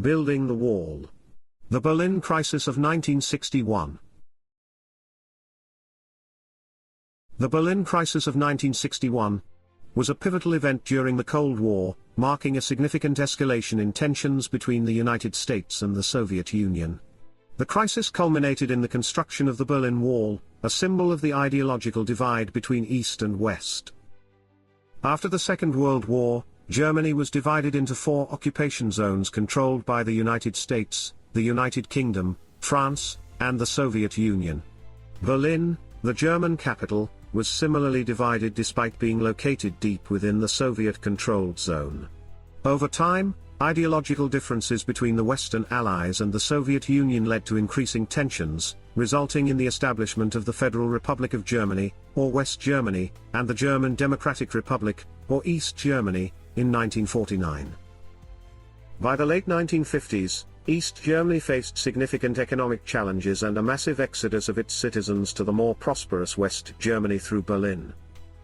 Building the Wall. The Berlin Crisis of 1961. The Berlin Crisis of 1961 was a pivotal event during the Cold War, marking a significant escalation in tensions between the United States and the Soviet Union. The crisis culminated in the construction of the Berlin Wall, a symbol of the ideological divide between East and West. After the Second World War, Germany was divided into 4 occupation zones controlled by the United States, the United Kingdom, France, and the Soviet Union. Berlin, the German capital, was similarly divided despite being located deep within the Soviet-controlled zone. Over time, ideological differences between the Western Allies and the Soviet Union led to increasing tensions, resulting in the establishment of the Federal Republic of Germany, or West Germany, and the German Democratic Republic, or East Germany, in 1949. By the late 1950s, East Germany faced significant economic challenges and a massive exodus of its citizens to the more prosperous West Germany through Berlin.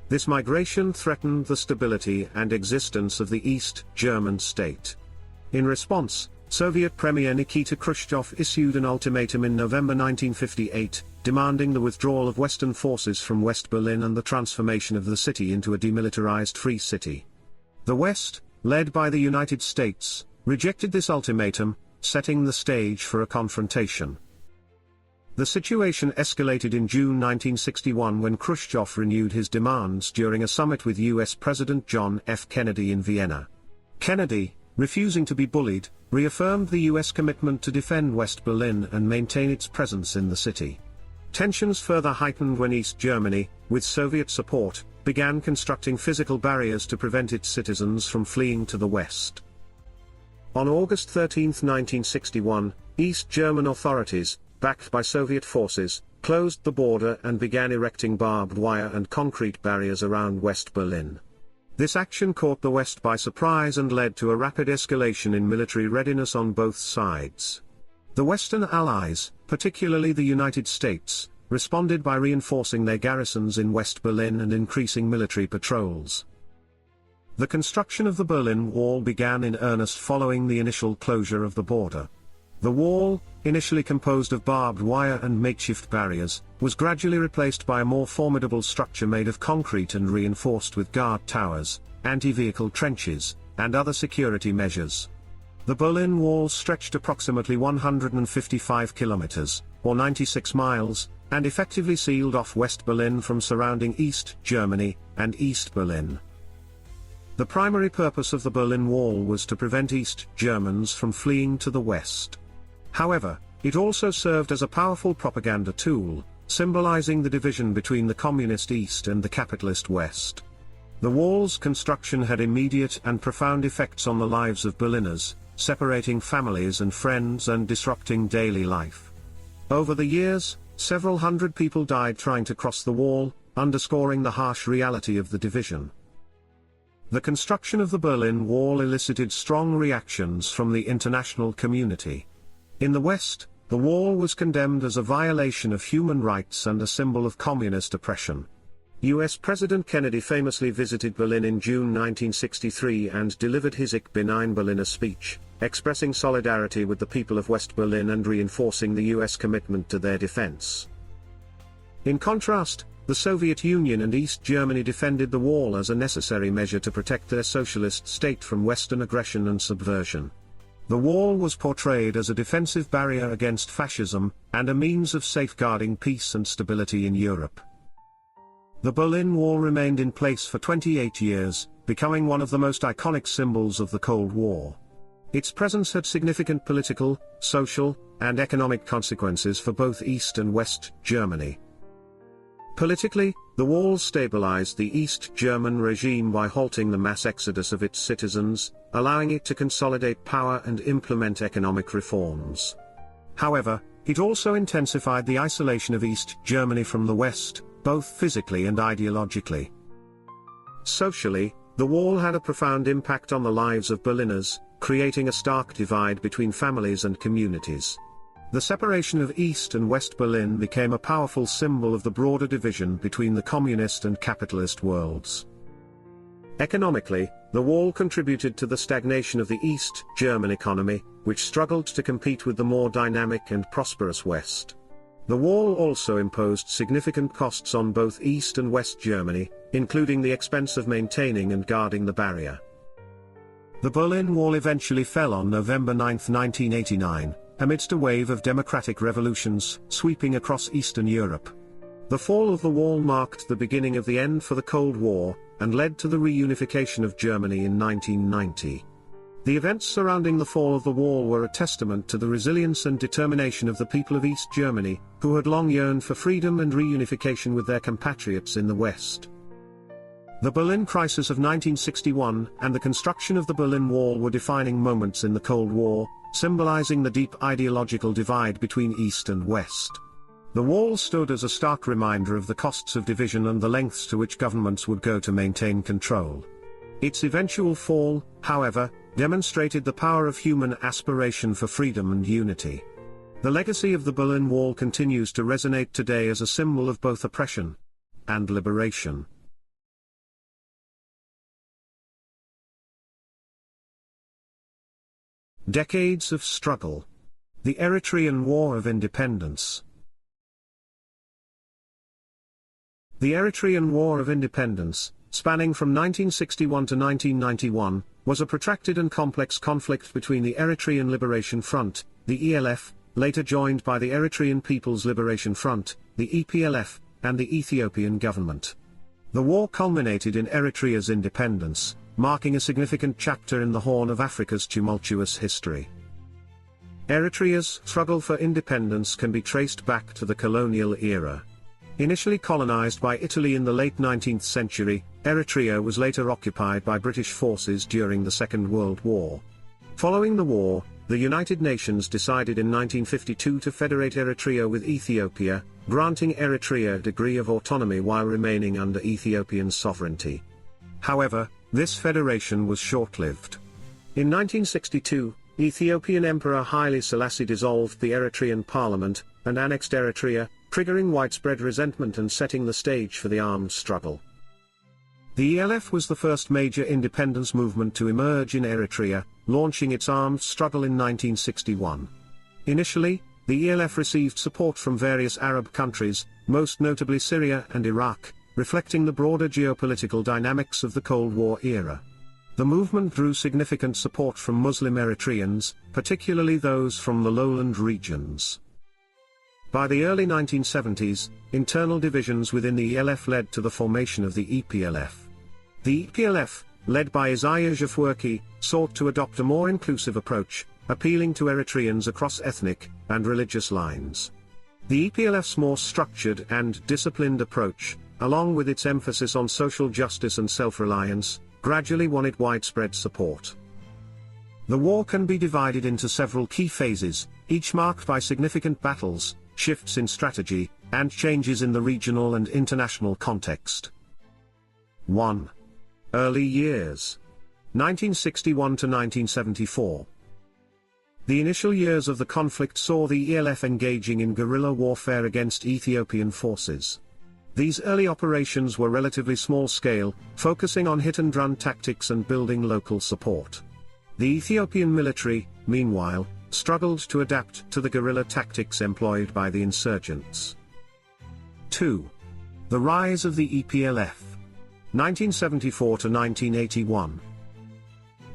This migration threatened the stability and existence of the East German state. In response, Soviet Premier Nikita Khrushchev issued an ultimatum in November 1958, demanding the withdrawal of Western forces from West Berlin and the transformation of the city into a demilitarized free city. The West, led by the United States, rejected this ultimatum, setting the stage for a confrontation. The situation escalated in June 1961 when Khrushchev renewed his demands during a summit with U.S. President John F. Kennedy in Vienna. Kennedy, refusing to be bullied, reaffirmed the U.S. commitment to defend West Berlin and maintain its presence in the city. Tensions further heightened when East Germany, with Soviet support, began constructing physical barriers to prevent its citizens from fleeing to the West. On August 13, 1961, East German authorities, backed by Soviet forces, closed the border and began erecting barbed wire and concrete barriers around West Berlin. This action caught the West by surprise and led to a rapid escalation in military readiness on both sides. The Western Allies, particularly the United States, responded by reinforcing their garrisons in West Berlin and increasing military patrols. The construction of the Berlin Wall began in earnest following the initial closure of the border. The wall, initially composed of barbed wire and makeshift barriers, was gradually replaced by a more formidable structure made of concrete and reinforced with guard towers, anti-vehicle trenches, and other security measures. The Berlin Wall stretched approximately 155 kilometers, or 96 miles, and effectively sealed off West Berlin from surrounding East Germany and East Berlin. The primary purpose of the Berlin Wall was to prevent East Germans from fleeing to the West. However, it also served as a powerful propaganda tool, symbolizing the division between the communist East and the capitalist West. The wall's construction had immediate and profound effects on the lives of Berliners, separating families and friends and disrupting daily life. Over the years, several hundred people died trying to cross the wall, underscoring the harsh reality of the division. The construction of the Berlin Wall elicited strong reactions from the international community. In the West, the wall was condemned as a violation of human rights and a symbol of communist oppression. U.S. President Kennedy famously visited Berlin in June 1963 and delivered his Ich bin ein Berliner speech, expressing solidarity with the people of West Berlin and reinforcing the U.S. commitment to their defense. In contrast, the Soviet Union and East Germany defended the wall as a necessary measure to protect their socialist state from Western aggression and subversion. The wall was portrayed as a defensive barrier against fascism, and a means of safeguarding peace and stability in Europe. The Berlin Wall remained in place for 28 years, becoming one of the most iconic symbols of the Cold War. Its presence had significant political, social, and economic consequences for both East and West Germany. Politically, the wall stabilized the East German regime by halting the mass exodus of its citizens, allowing it to consolidate power and implement economic reforms. However, it also intensified the isolation of East Germany from the West, both physically and ideologically. Socially, the wall had a profound impact on the lives of Berliners, creating a stark divide between families and communities. The separation of East and West Berlin became a powerful symbol of the broader division between the communist and capitalist worlds. Economically, the wall contributed to the stagnation of the East German economy, which struggled to compete with the more dynamic and prosperous West. The wall also imposed significant costs on both East and West Germany, including the expense of maintaining and guarding the barrier. The Berlin Wall eventually fell on November 9, 1989, amidst a wave of democratic revolutions sweeping across Eastern Europe. The fall of the wall marked the beginning of the end for the Cold War, and led to the reunification of Germany in 1990. The events surrounding the fall of the wall were a testament to the resilience and determination of the people of East Germany, who had long yearned for freedom and reunification with their compatriots in the West. The Berlin Crisis of 1961 and the construction of the Berlin Wall were defining moments in the Cold War, symbolizing the deep ideological divide between East and West. The wall stood as a stark reminder of the costs of division and the lengths to which governments would go to maintain control. Its eventual fall, however, demonstrated the power of human aspiration for freedom and unity. The legacy of the Berlin Wall continues to resonate today as a symbol of both oppression and liberation. Decades of struggle. The Eritrean War of Independence. The Eritrean War of Independence, spanning from 1961 to 1991, was a protracted and complex conflict between the Eritrean Liberation Front, the ELF, later joined by the Eritrean People's Liberation Front, the EPLF, and the Ethiopian government. The war culminated in Eritrea's independence, marking a significant chapter in the Horn of Africa's tumultuous history. Eritrea's struggle for independence can be traced back to the colonial era. Initially colonized by Italy in the late 19th century, Eritrea was later occupied by British forces during the Second World War. Following the war, the United Nations decided in 1952 to federate Eritrea with Ethiopia, granting Eritrea a degree of autonomy while remaining under Ethiopian sovereignty. However, this federation was short-lived. In 1962, Ethiopian Emperor Haile Selassie dissolved the Eritrean parliament, and annexed Eritrea, triggering widespread resentment and setting the stage for the armed struggle. The ELF was the first major independence movement to emerge in Eritrea, launching its armed struggle in 1961. Initially, the ELF received support from various Arab countries, most notably Syria and Iraq, reflecting the broader geopolitical dynamics of the Cold War era. The movement drew significant support from Muslim Eritreans, particularly those from the lowland regions. By the early 1970s, internal divisions within the ELF led to the formation of the EPLF. The EPLF, led by Isaias Afwerki, sought to adopt a more inclusive approach, appealing to Eritreans across ethnic and religious lines. The EPLF's more structured and disciplined approach, along with its emphasis on social justice and self-reliance, gradually won it widespread support. The war can be divided into several key phases, each marked by significant battles, shifts in strategy, and changes in the regional and international context. 1. Early years. 1961 to 1974. The initial years of the conflict saw the ELF engaging in guerrilla warfare against Ethiopian forces. These early operations were relatively small-scale, focusing on hit-and-run tactics and building local support. The Ethiopian military, meanwhile, struggled to adapt to the guerrilla tactics employed by the insurgents. 2. The rise of the EPLF. 1974 to 1981.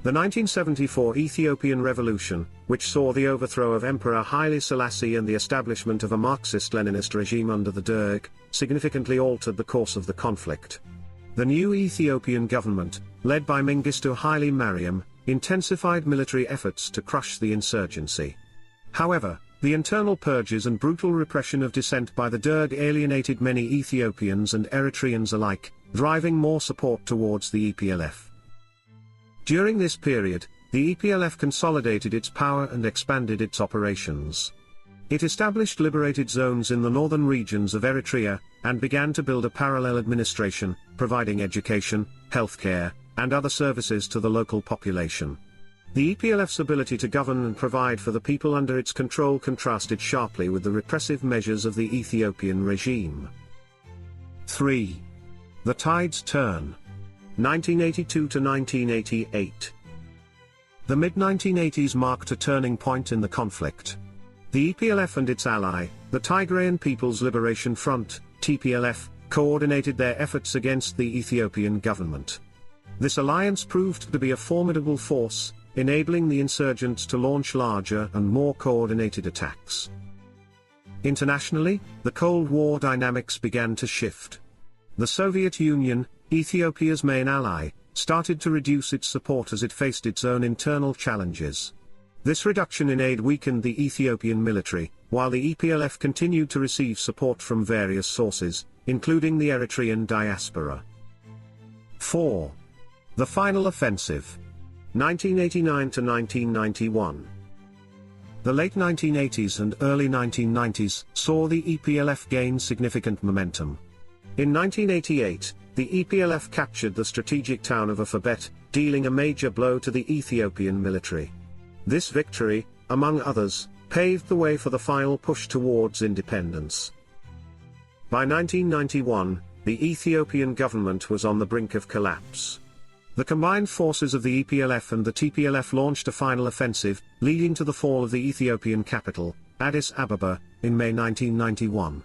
The 1974 Ethiopian Revolution, which saw the overthrow of Emperor Haile Selassie and the establishment of a Marxist-Leninist regime under the Derg, significantly altered the course of the conflict. The new Ethiopian government, led by Mengistu Haile Mariam, intensified military efforts to crush the insurgency. However, the internal purges and brutal repression of dissent by the Derg alienated many Ethiopians and Eritreans alike, driving more support towards the EPLF. During this period, the EPLF consolidated its power and expanded its operations. It established liberated zones in the northern regions of Eritrea, and began to build a parallel administration, providing education, healthcare, and other services to the local population. The EPLF's ability to govern and provide for the people under its control contrasted sharply with the repressive measures of the Ethiopian regime. 3. The tides turn. 1982 to 1988. The mid-1980s marked a turning point in the conflict. The EPLF and its ally, the Tigrayan People's Liberation Front, TPLF, coordinated their efforts against the Ethiopian government. This alliance proved to be a formidable force, enabling the insurgents to launch larger and more coordinated attacks. Internationally, the Cold War dynamics began to shift. The Soviet Union, Ethiopia's main ally, started to reduce its support as it faced its own internal challenges. This reduction in aid weakened the Ethiopian military, while the EPLF continued to receive support from various sources, including the Eritrean diaspora. 4. The Final Offensive. 1989 to 1991. The late 1980s and early 1990s saw the EPLF gain significant momentum. In 1988, the EPLF captured the strategic town of Afabet, dealing a major blow to the Ethiopian military. This victory, among others, paved the way for the final push towards independence. By 1991, the Ethiopian government was on the brink of collapse. The combined forces of the EPLF and the TPLF launched a final offensive, leading to the fall of the Ethiopian capital, Addis Ababa, in May 1991.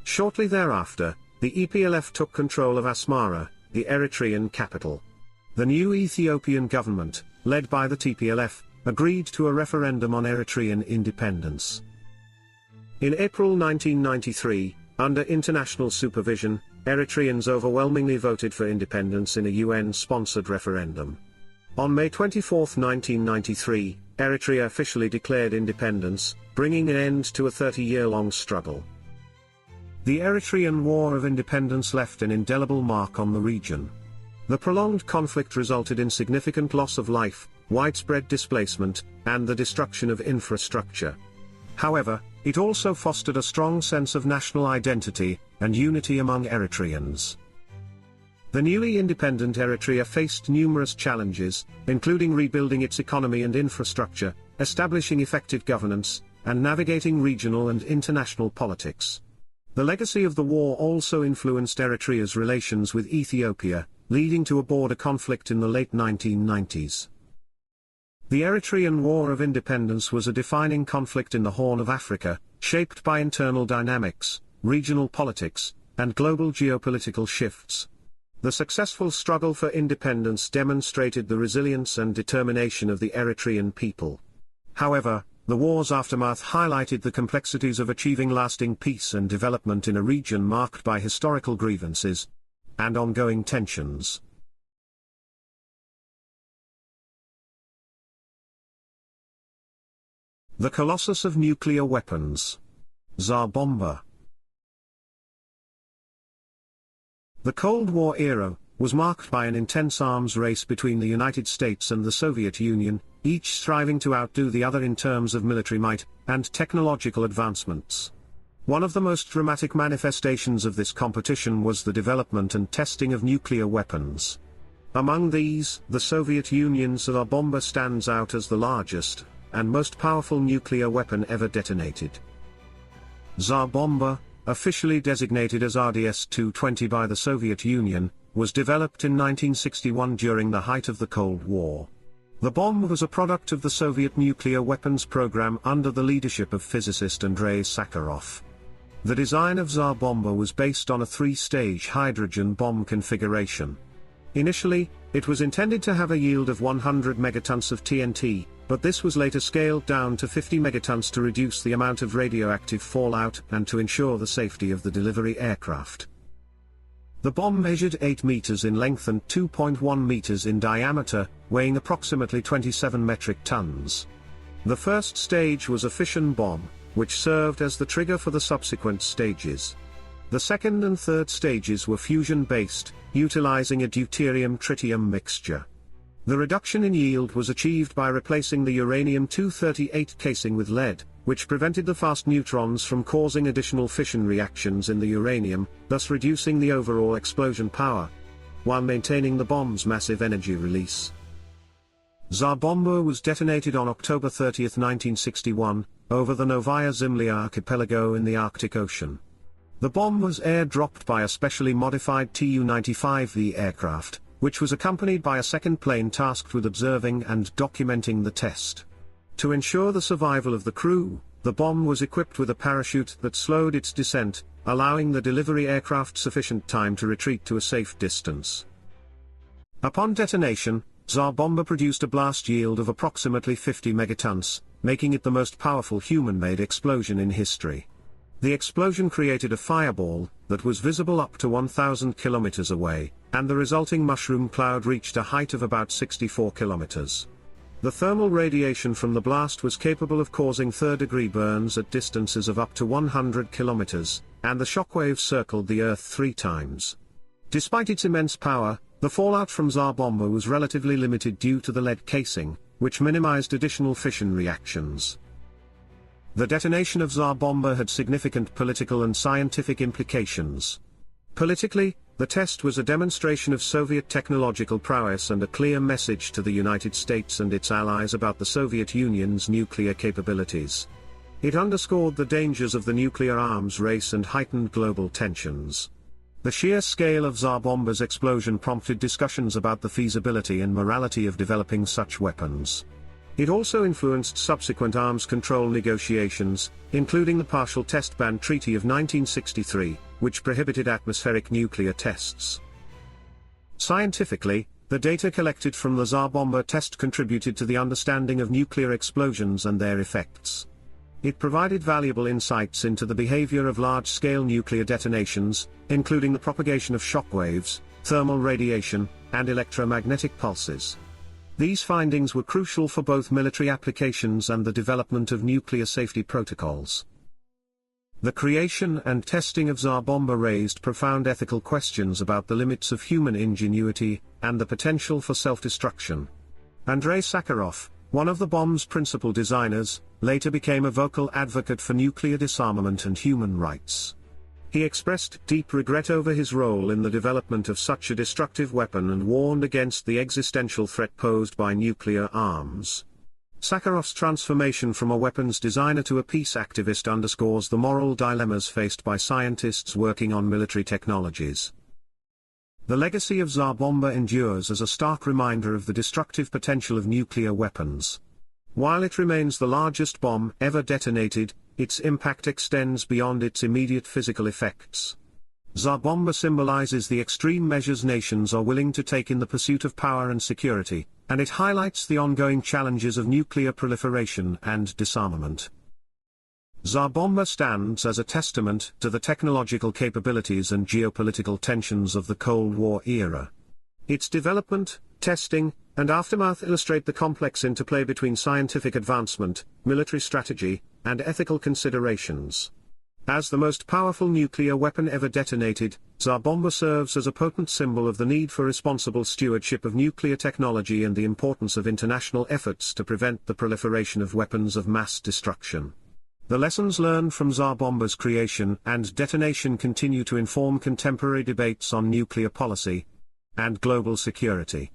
Shortly thereafter, the EPLF took control of Asmara, the Eritrean capital. The new Ethiopian government, led by the TPLF, agreed to a referendum on Eritrean independence. In April 1993, under international supervision, Eritreans overwhelmingly voted for independence in a UN-sponsored referendum. On May 24, 1993, Eritrea officially declared independence, bringing an end to a 30-year-long struggle. The Eritrean War of Independence left an indelible mark on the region. The prolonged conflict resulted in significant loss of life, widespread displacement, and the destruction of infrastructure. However, it also fostered a strong sense of national identity and unity among Eritreans. The newly independent Eritrea faced numerous challenges, including rebuilding its economy and infrastructure, establishing effective governance, and navigating regional and international politics. The legacy of the war also influenced Eritrea's relations with Ethiopia, leading to a border conflict in the late 1990s. The Eritrean War of Independence was a defining conflict in the Horn of Africa, shaped by internal dynamics, regional politics, and global geopolitical shifts. The successful struggle for independence demonstrated the resilience and determination of the Eritrean people. However, the war's aftermath highlighted the complexities of achieving lasting peace and development in a region marked by historical grievances and ongoing tensions. The Colossus of Nuclear Weapons. Tsar Bomba. The Cold War era was marked by an intense arms race between the United States and the Soviet Union, each striving to outdo the other in terms of military might and technological advancements. One of the most dramatic manifestations of this competition was the development and testing of nuclear weapons. Among these, the Soviet Union's Tsar Bomba stands out as the largest and most powerful nuclear weapon ever detonated. Tsar Bomba, officially designated as RDS-220 by the Soviet Union, was developed in 1961 during the height of the Cold War. The bomb was a product of the Soviet nuclear weapons program under the leadership of physicist Andrei Sakharov. The design of Tsar Bomba was based on a three-stage hydrogen bomb configuration. Initially, it was intended to have a yield of 100 megatons of TNT, but this was later scaled down to 50 megatons to reduce the amount of radioactive fallout and to ensure the safety of the delivery aircraft. The bomb measured 8 meters in length and 2.1 meters in diameter, weighing approximately 27 metric tons. The first stage was a fission bomb, which served as the trigger for the subsequent stages. The second and third stages were fusion-based, utilizing a deuterium-tritium mixture. The reduction in yield was achieved by replacing the uranium-238 casing with lead, which prevented the fast neutrons from causing additional fission reactions in the uranium, thus reducing the overall explosion power, while maintaining the bomb's massive energy release. Tsar Bomba was detonated on October 30, 1961, over the Novaya Zemlya archipelago in the Arctic Ocean. The bomb was air-dropped by a specially modified Tu-95V aircraft, which was accompanied by a second plane tasked with observing and documenting the test. To ensure the survival of the crew, the bomb was equipped with a parachute that slowed its descent, allowing the delivery aircraft sufficient time to retreat to a safe distance. Upon detonation, Tsar Bomba produced a blast yield of approximately 50 megatons, making it the most powerful human-made explosion in history. The explosion created a fireball that was visible up to 1,000 kilometers away, and the resulting mushroom cloud reached a height of about 64 kilometers. The thermal radiation from the blast was capable of causing third-degree burns at distances of up to 100 kilometers, and the shockwaves circled the Earth 3 times. Despite its immense power, the fallout from Tsar Bomba was relatively limited due to the lead casing, which minimized additional fission reactions. The detonation of Tsar Bomba had significant political and scientific implications. Politically, the test was a demonstration of Soviet technological prowess and a clear message to the United States and its allies about the Soviet Union's nuclear capabilities. It underscored the dangers of the nuclear arms race and heightened global tensions. The sheer scale of Tsar Bomba's explosion prompted discussions about the feasibility and morality of developing such weapons. It also influenced subsequent arms control negotiations, including the Partial Test Ban Treaty of 1963, which prohibited atmospheric nuclear tests. Scientifically, the data collected from the Tsar Bomba test contributed to the understanding of nuclear explosions and their effects. It provided valuable insights into the behavior of large-scale nuclear detonations, including the propagation of shockwaves, thermal radiation, and electromagnetic pulses. These findings were crucial for both military applications and the development of nuclear safety protocols. The creation and testing of Tsar Bomba raised profound ethical questions about the limits of human ingenuity and the potential for self-destruction. Andrei Sakharov, one of the bomb's principal designers, later became a vocal advocate for nuclear disarmament and human rights. He expressed deep regret over his role in the development of such a destructive weapon and warned against the existential threat posed by nuclear arms. Sakharov's transformation from a weapons designer to a peace activist underscores the moral dilemmas faced by scientists working on military technologies. The legacy of Tsar Bomba endures as a stark reminder of the destructive potential of nuclear weapons. While it remains the largest bomb ever detonated, its impact extends beyond its immediate physical effects. Tsar Bomba symbolizes the extreme measures nations are willing to take in the pursuit of power and security, and it highlights the ongoing challenges of nuclear proliferation and disarmament. Tsar Bomba stands as a testament to the technological capabilities and geopolitical tensions of the Cold War era. Its development, testing, and aftermath illustrate the complex interplay between scientific advancement, military strategy, and ethical considerations. As the most powerful nuclear weapon ever detonated, Tsar Bomba serves as a potent symbol of the need for responsible stewardship of nuclear technology and the importance of international efforts to prevent the proliferation of weapons of mass destruction. The lessons learned from Tsar Bomba's creation and detonation continue to inform contemporary debates on nuclear policy and global security.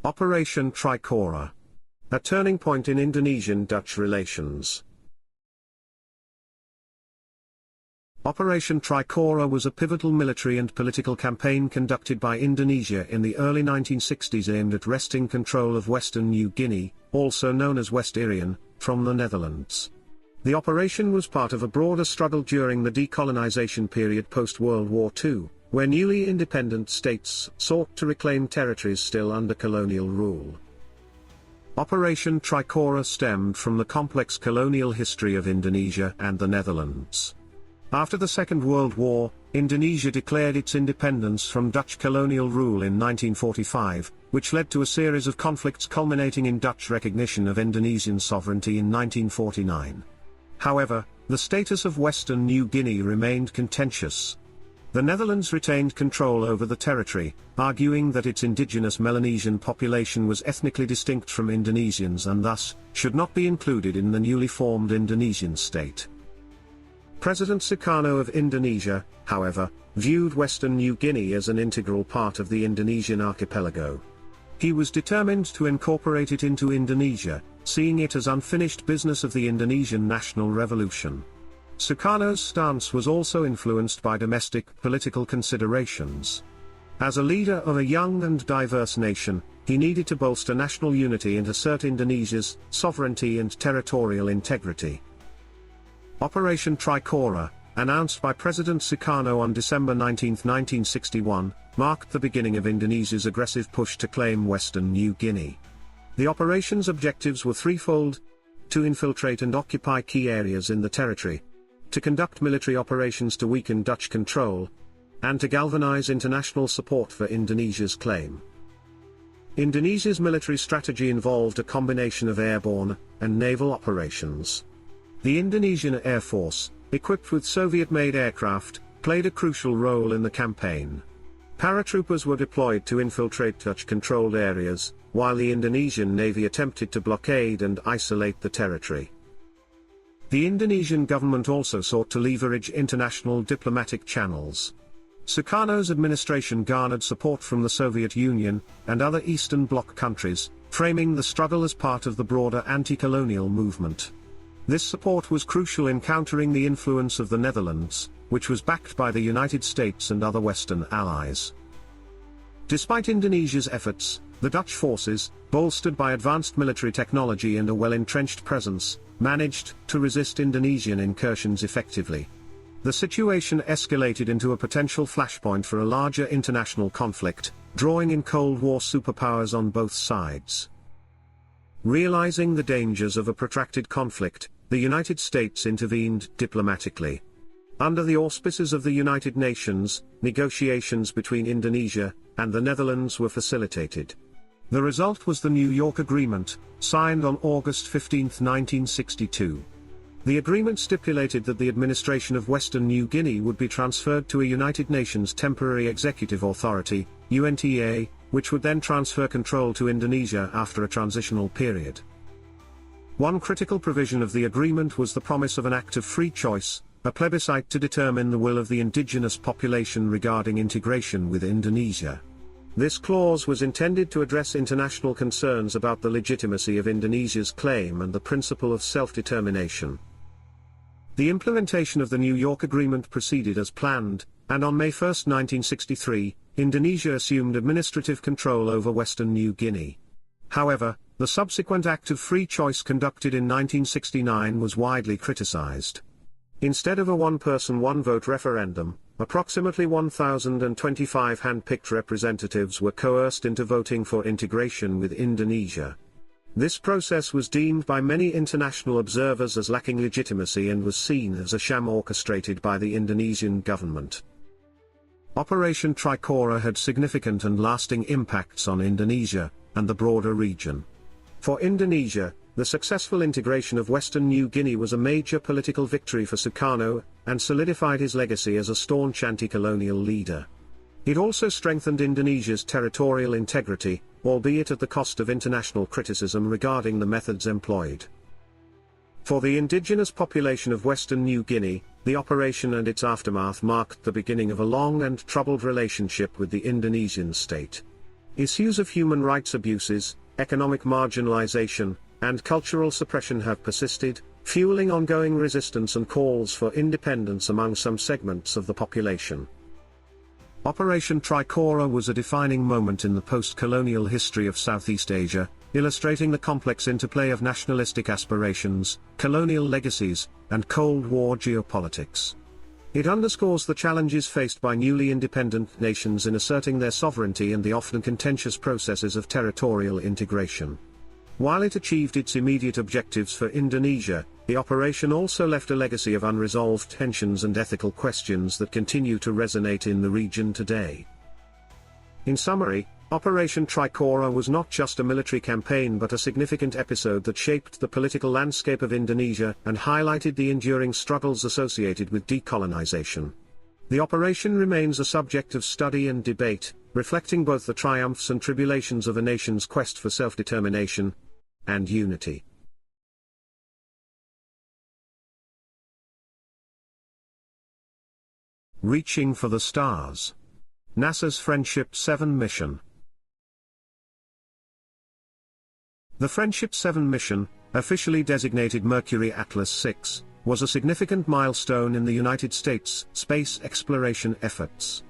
Operation Trikora. A turning point in Indonesian-Dutch relations. Operation Trikora was a pivotal military and political campaign conducted by Indonesia in the early 1960s aimed at wresting control of Western New Guinea, also known as West Irian, from the Netherlands. The operation was part of a broader struggle during the decolonization period post-World War II, where newly independent states sought to reclaim territories still under colonial rule. Operation Trikora stemmed from the complex colonial history of Indonesia and the Netherlands. After the Second World War, Indonesia declared its independence from Dutch colonial rule in 1945, which led to a series of conflicts culminating in Dutch recognition of Indonesian sovereignty in 1949. However, the status of Western New Guinea remained contentious. The Netherlands retained control over the territory, arguing that its indigenous Melanesian population was ethnically distinct from Indonesians and thus, should not be included in the newly formed Indonesian state. President Sukarno of Indonesia, however, viewed Western New Guinea as an integral part of the Indonesian archipelago. He was determined to incorporate it into Indonesia, seeing it as unfinished business of the Indonesian national revolution. Sukarno's stance was also influenced by domestic political considerations. As a leader of a young and diverse nation, he needed to bolster national unity and assert Indonesia's sovereignty and territorial integrity. Operation Trikora, announced by President Sukarno on December 19, 1961, marked the beginning of Indonesia's aggressive push to claim Western New Guinea. The operation's objectives were threefold: to infiltrate and occupy key areas in the territory, to conduct military operations to weaken Dutch control, and to galvanize international support for Indonesia's claim. Indonesia's military strategy involved a combination of airborne and naval operations. The Indonesian Air Force, equipped with Soviet-made aircraft, played a crucial role in the campaign. Paratroopers were deployed to infiltrate Dutch-controlled areas, while the Indonesian Navy attempted to blockade and isolate the territory. The Indonesian government also sought to leverage international diplomatic channels. Sukarno's administration garnered support from the Soviet Union and other Eastern Bloc countries, framing the struggle as part of the broader anti-colonial movement. This support was crucial in countering the influence of the Netherlands, which was backed by the United States and other Western allies. Despite Indonesia's efforts, the Dutch forces, bolstered by advanced military technology and a well-entrenched presence, managed to resist Indonesian incursions effectively. The situation escalated into a potential flashpoint for a larger international conflict, drawing in Cold War superpowers on both sides. Realizing the dangers of a protracted conflict, the United States intervened diplomatically. Under the auspices of the United Nations, negotiations between Indonesia and the Netherlands were facilitated. The result was the New York Agreement, signed on August 15, 1962. The agreement stipulated that the administration of Western New Guinea would be transferred to a United Nations Temporary Executive Authority, UNTA, which would then transfer control to Indonesia after a transitional period. One critical provision of the agreement was the promise of an act of free choice, a plebiscite to determine the will of the indigenous population regarding integration with Indonesia. This clause was intended to address international concerns about the legitimacy of Indonesia's claim and the principle of self-determination. The implementation of the New York Agreement proceeded as planned, and on May 1, 1963, Indonesia assumed administrative control over Western New Guinea. However, the subsequent act of free choice conducted in 1969 was widely criticized. Instead of a one-person one-vote referendum, approximately 1,025 hand-picked representatives were coerced into voting for integration with Indonesia. This process was deemed by many international observers as lacking legitimacy and was seen as a sham orchestrated by the Indonesian government. Operation Trikora had significant and lasting impacts on Indonesia and the broader region. For Indonesia, the successful integration of Western New Guinea was a major political victory for Sukarno, and solidified his legacy as a staunch anti-colonial leader. It also strengthened Indonesia's territorial integrity, albeit at the cost of international criticism regarding the methods employed. For the indigenous population of Western New Guinea, the operation and its aftermath marked the beginning of a long and troubled relationship with the Indonesian state. Issues of human rights abuses, economic marginalization, and cultural suppression have persisted, fueling ongoing resistance and calls for independence among some segments of the population. Operation Trikora was a defining moment in the post-colonial history of Southeast Asia, illustrating the complex interplay of nationalistic aspirations, colonial legacies, and Cold War geopolitics. It underscores the challenges faced by newly independent nations in asserting their sovereignty and the often contentious processes of territorial integration. While it achieved its immediate objectives for Indonesia, the operation also left a legacy of unresolved tensions and ethical questions that continue to resonate in the region today. In summary, Operation Trikora was not just a military campaign but a significant episode that shaped the political landscape of Indonesia and highlighted the enduring struggles associated with decolonization. The operation remains a subject of study and debate, reflecting both the triumphs and tribulations of a nation's quest for self-determination and unity. Reaching for the Stars. NASA's Friendship 7 mission. The Friendship 7 mission, officially designated Mercury Atlas 6, was a significant milestone in the United States' space exploration efforts.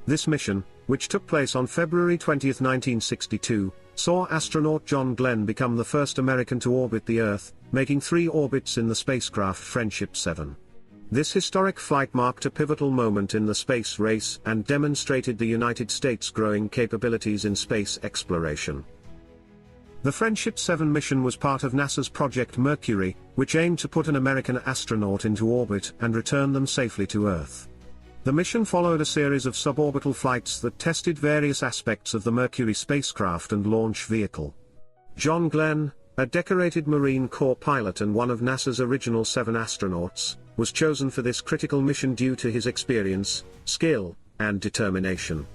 This mission, which took place on February 20, 1962, saw astronaut John Glenn become the first American to orbit the Earth, making 3 orbits in the spacecraft Friendship 7. This historic flight marked a pivotal moment in the space race and demonstrated the United States' growing capabilities in space exploration. The Friendship 7 mission was part of NASA's Project Mercury, which aimed to put an American astronaut into orbit and return them safely to Earth. The mission followed a series of suborbital flights that tested various aspects of the Mercury spacecraft and launch vehicle. John Glenn, a decorated Marine Corps pilot and one of NASA's original 7 astronauts, was chosen for this critical mission due to his experience, skill, and determination.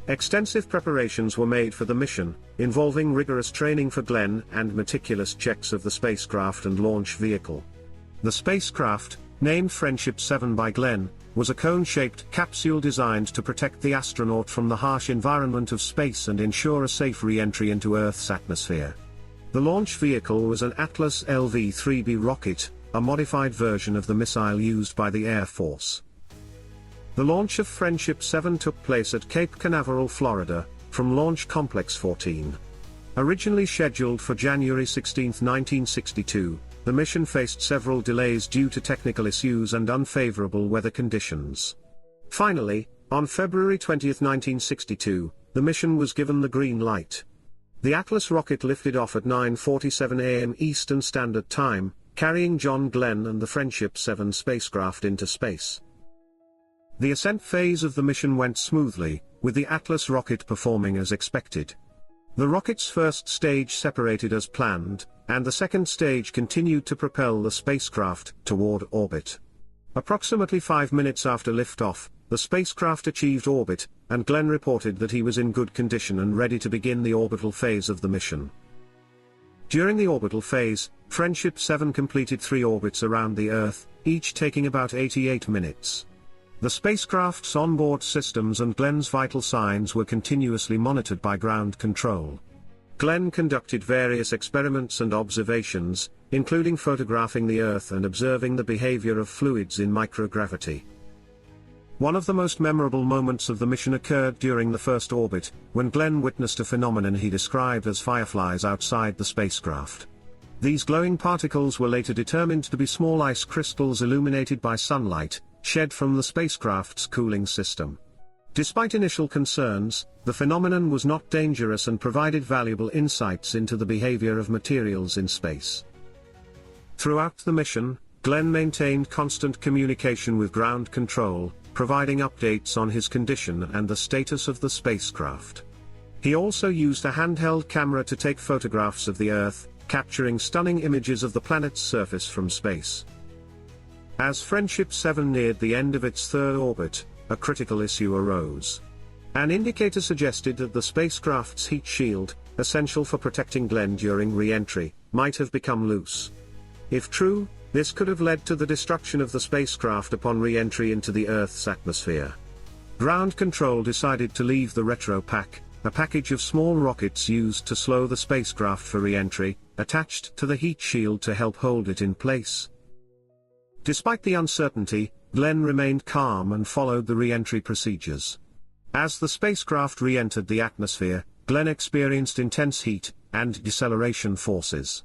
Extensive preparations were made for the mission, involving rigorous training for Glenn and meticulous checks of the spacecraft and launch vehicle. The spacecraft, named Friendship 7 by Glenn, was a cone-shaped capsule designed to protect the astronaut from the harsh environment of space and ensure a safe re-entry into Earth's atmosphere. The launch vehicle was an Atlas LV-3B rocket, a modified version of the missile used by the Air Force. The launch of Friendship 7 took place at Cape Canaveral, Florida, from Launch Complex 14. Originally scheduled for January 16, 1962, the mission faced several delays due to technical issues and unfavorable weather conditions. Finally, on February 20, 1962, the mission was given the green light. The Atlas rocket lifted off at 9:47 a.m. Eastern Standard Time, carrying John Glenn and the Friendship 7 spacecraft into space. The ascent phase of the mission went smoothly, with the Atlas rocket performing as expected. The rocket's first stage separated as planned, and the second stage continued to propel the spacecraft toward orbit. Approximately 5 minutes after liftoff, the spacecraft achieved orbit, and Glenn reported that he was in good condition and ready to begin the orbital phase of the mission. During the orbital phase, Friendship 7 completed 3 orbits around the Earth, each taking about 88 minutes. The spacecraft's onboard systems and Glenn's vital signs were continuously monitored by ground control. Glenn conducted various experiments and observations, including photographing the Earth and observing the behavior of fluids in microgravity. One of the most memorable moments of the mission occurred during the first orbit, when Glenn witnessed a phenomenon he described as fireflies outside the spacecraft. These glowing particles were later determined to be small ice crystals illuminated by sunlight, shed from the spacecraft's cooling system. Despite initial concerns, the phenomenon was not dangerous and provided valuable insights into the behavior of materials in space. Throughout the mission, Glenn maintained constant communication with ground control, providing updates on his condition and the status of the spacecraft. He also used a handheld camera to take photographs of the Earth, capturing stunning images of the planet's surface from space. As Friendship 7 neared the end of its 3rd orbit, a critical issue arose. An indicator suggested that the spacecraft's heat shield, essential for protecting Glenn during re-entry, might have become loose. If true, this could have led to the destruction of the spacecraft upon re-entry into the Earth's atmosphere. Ground control decided to leave the retro pack, a package of small rockets used to slow the spacecraft for re-entry, attached to the heat shield to help hold it in place. Despite the uncertainty, Glenn remained calm and followed the re-entry procedures. As the spacecraft re-entered the atmosphere, Glenn experienced intense heat and deceleration forces.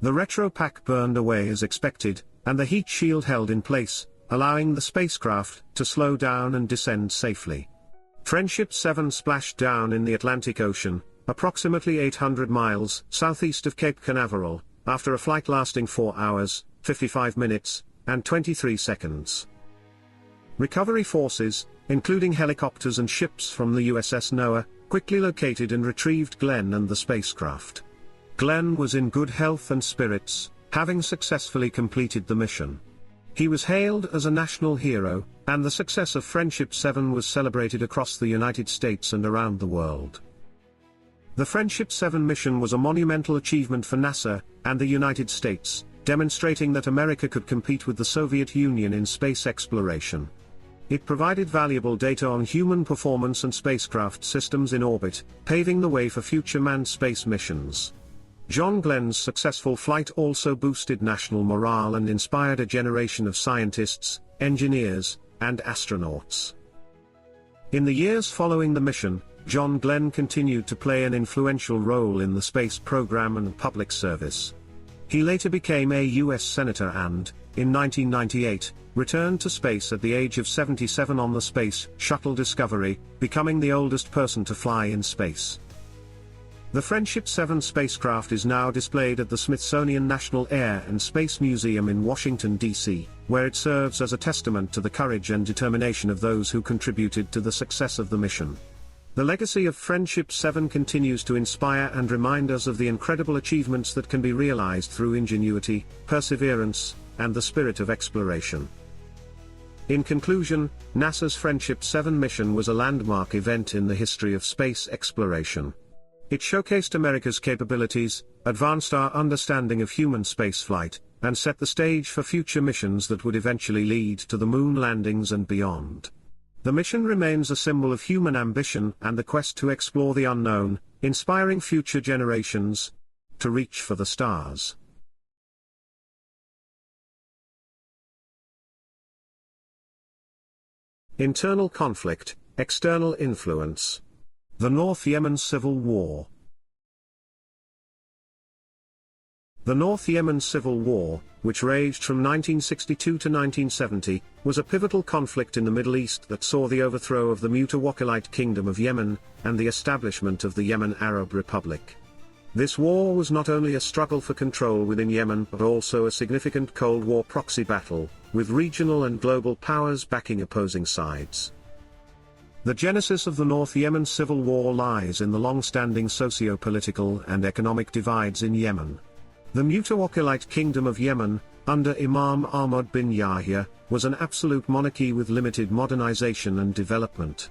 The retro pack burned away as expected, and the heat shield held in place, allowing the spacecraft to slow down and descend safely. Friendship 7 splashed down in the Atlantic Ocean, approximately 800 miles southeast of Cape Canaveral, after a flight lasting 4 hours, 55 minutes, and 23 seconds. Recovery forces, including helicopters and ships from the USS Noah, quickly located and retrieved Glenn and the spacecraft. Glenn was in good health and spirits, having successfully completed the mission. He was hailed as a national hero, and the success of Friendship 7 was celebrated across the United States and around the world. The Friendship 7 mission was a monumental achievement for NASA and the United States, demonstrating that America could compete with the Soviet Union in space exploration. It provided valuable data on human performance and spacecraft systems in orbit, paving the way for future manned space missions. John Glenn's successful flight also boosted national morale and inspired a generation of scientists, engineers, and astronauts. In the years following the mission, John Glenn continued to play an influential role in the space program and public service. He later became a U.S. Senator and, in 1998, returned to space at the age of 77 on the Space Shuttle Discovery, becoming the oldest person to fly in space. The Friendship 7 spacecraft is now displayed at the Smithsonian National Air and Space Museum in Washington, D.C., where it serves as a testament to the courage and determination of those who contributed to the success of the mission. The legacy of Friendship 7 continues to inspire and remind us of the incredible achievements that can be realized through ingenuity, perseverance, and the spirit of exploration. In conclusion, NASA's Friendship 7 mission was a landmark event in the history of space exploration. It showcased America's capabilities, advanced our understanding of human spaceflight, and set the stage for future missions that would eventually lead to the moon landings and beyond. The mission remains a symbol of human ambition and the quest to explore the unknown, inspiring future generations to reach for the stars. Internal conflict, external influence. The North Yemen Civil War. The North Yemen Civil War, which raged from 1962 to 1970, was a pivotal conflict in the Middle East that saw the overthrow of the Mutawakkilite Kingdom of Yemen, and the establishment of the Yemen Arab Republic. This war was not only a struggle for control within Yemen but also a significant Cold War proxy battle, with regional and global powers backing opposing sides. The genesis of the North Yemen Civil War lies in the long-standing socio-political and economic divides in Yemen. The Mutawakkilite Kingdom of Yemen, under Imam Ahmad bin Yahya, was an absolute monarchy with limited modernization and development.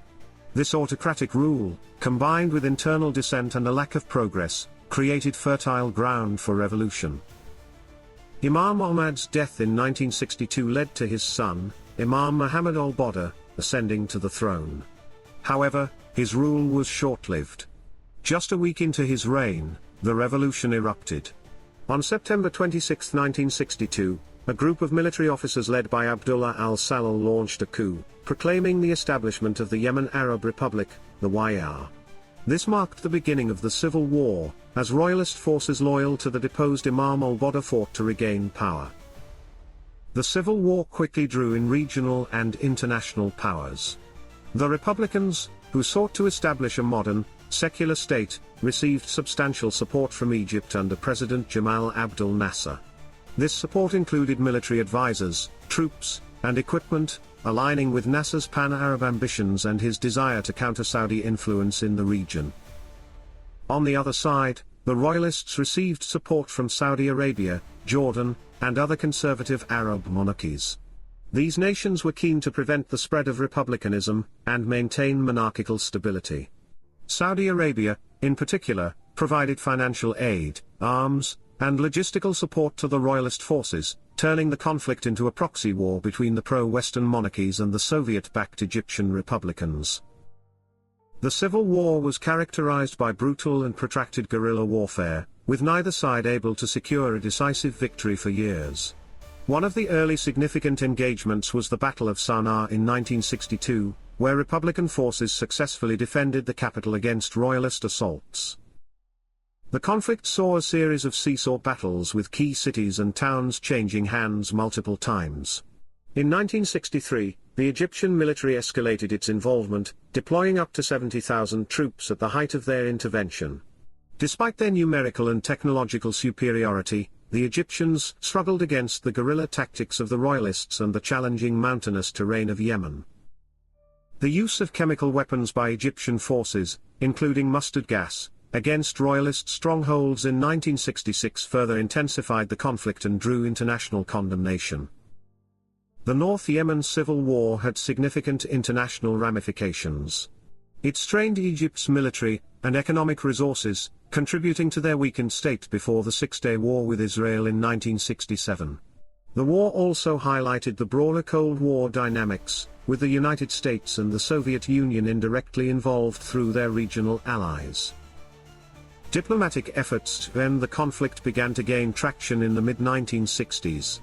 This autocratic rule, combined with internal dissent and a lack of progress, created fertile ground for revolution. Imam Ahmad's death in 1962 led to his son, Imam Muhammad al-Badr, ascending to the throne. However, his rule was short-lived. Just a week into his reign, the revolution erupted. On September 26, 1962, a group of military officers led by Abdullah al-Salal launched a coup, proclaiming the establishment of the Yemen Arab Republic, the YAR. This marked the beginning of the civil war, as royalist forces loyal to the deposed Imam al-Badr fought to regain power. The civil war quickly drew in regional and international powers. The Republicans, who sought to establish a modern, secular state, received substantial support from Egypt under President Jamal Abdel Nasser. This support included military advisors, troops, and equipment, aligning with Nasser's pan-Arab ambitions and his desire to counter Saudi influence in the region. On the other side, the royalists received support from Saudi Arabia, Jordan, and other conservative Arab monarchies. These nations were keen to prevent the spread of republicanism and maintain monarchical stability. Saudi Arabia, in particular, provided financial aid, arms, and logistical support to the royalist forces, turning the conflict into a proxy war between the pro-Western monarchies and the Soviet-backed Egyptian republicans. The civil war was characterized by brutal and protracted guerrilla warfare, with neither side able to secure a decisive victory for years. One of the early significant engagements was the Battle of Sana'a in 1962, where Republican forces successfully defended the capital against royalist assaults. The conflict saw a series of seesaw battles with key cities and towns changing hands multiple times. In 1963, the Egyptian military escalated its involvement, deploying up to 70,000 troops at the height of their intervention. Despite their numerical and technological superiority, the Egyptians struggled against the guerrilla tactics of the royalists and the challenging mountainous terrain of Yemen. The use of chemical weapons by Egyptian forces, including mustard gas, against royalist strongholds in 1966 further intensified the conflict and drew international condemnation. The North Yemen Civil War had significant international ramifications. It strained Egypt's military and economic resources, contributing to their weakened state before the Six-Day War with Israel in 1967. The war also highlighted the broader Cold War dynamics, with the United States and the Soviet Union indirectly involved through their regional allies. Diplomatic efforts to end the conflict began to gain traction in the mid-1960s.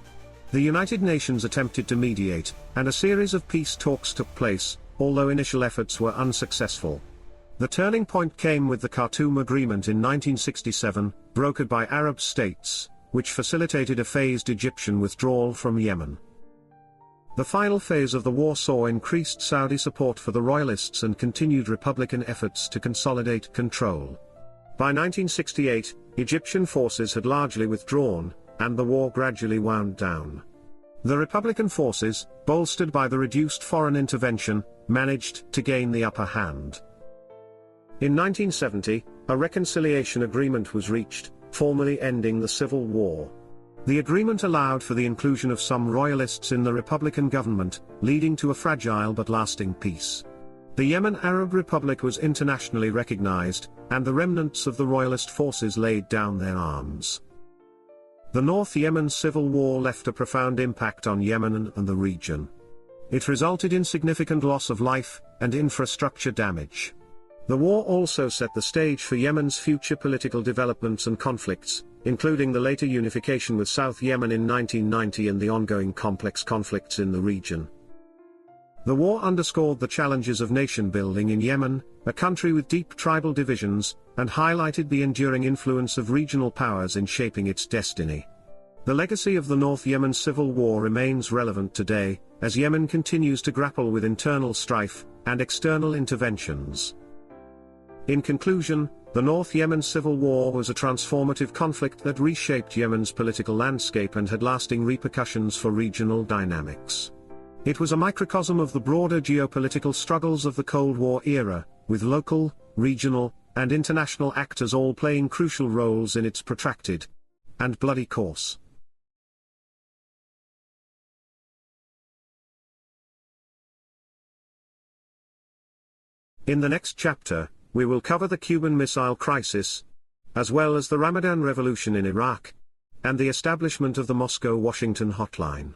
The United Nations attempted to mediate, and a series of peace talks took place, although initial efforts were unsuccessful. The turning point came with the Khartoum Agreement in 1967, brokered by Arab states, which facilitated a phased Egyptian withdrawal from Yemen. The final phase of the war saw increased Saudi support for the royalists and continued Republican efforts to consolidate control. By 1968, Egyptian forces had largely withdrawn, and the war gradually wound down. The Republican forces, bolstered by the reduced foreign intervention, managed to gain the upper hand. In 1970, a reconciliation agreement was reached, formally ending the civil war. The agreement allowed for the inclusion of some royalists in the Republican government, leading to a fragile but lasting peace. The Yemen Arab Republic was internationally recognized, and the remnants of the royalist forces laid down their arms. The North Yemen civil war left a profound impact on Yemen and the region. It resulted in significant loss of life and infrastructure damage. The war also set the stage for Yemen's future political developments and conflicts, including the later unification with South Yemen in 1990 and the ongoing complex conflicts in the region. The war underscored the challenges of nation-building in Yemen, a country with deep tribal divisions, and highlighted the enduring influence of regional powers in shaping its destiny. The legacy of the North Yemen civil war remains relevant today, as Yemen continues to grapple with internal strife and external interventions. In conclusion, the North Yemen civil war was a transformative conflict that reshaped Yemen's political landscape and had lasting repercussions for regional dynamics. It was a microcosm of the broader geopolitical struggles of the Cold War era, with local, regional, and international actors all playing crucial roles in its protracted and bloody course. In the next chapter, we will cover the Cuban Missile Crisis, as well as the Ramadan Revolution in Iraq, and the establishment of the Moscow-Washington Hotline.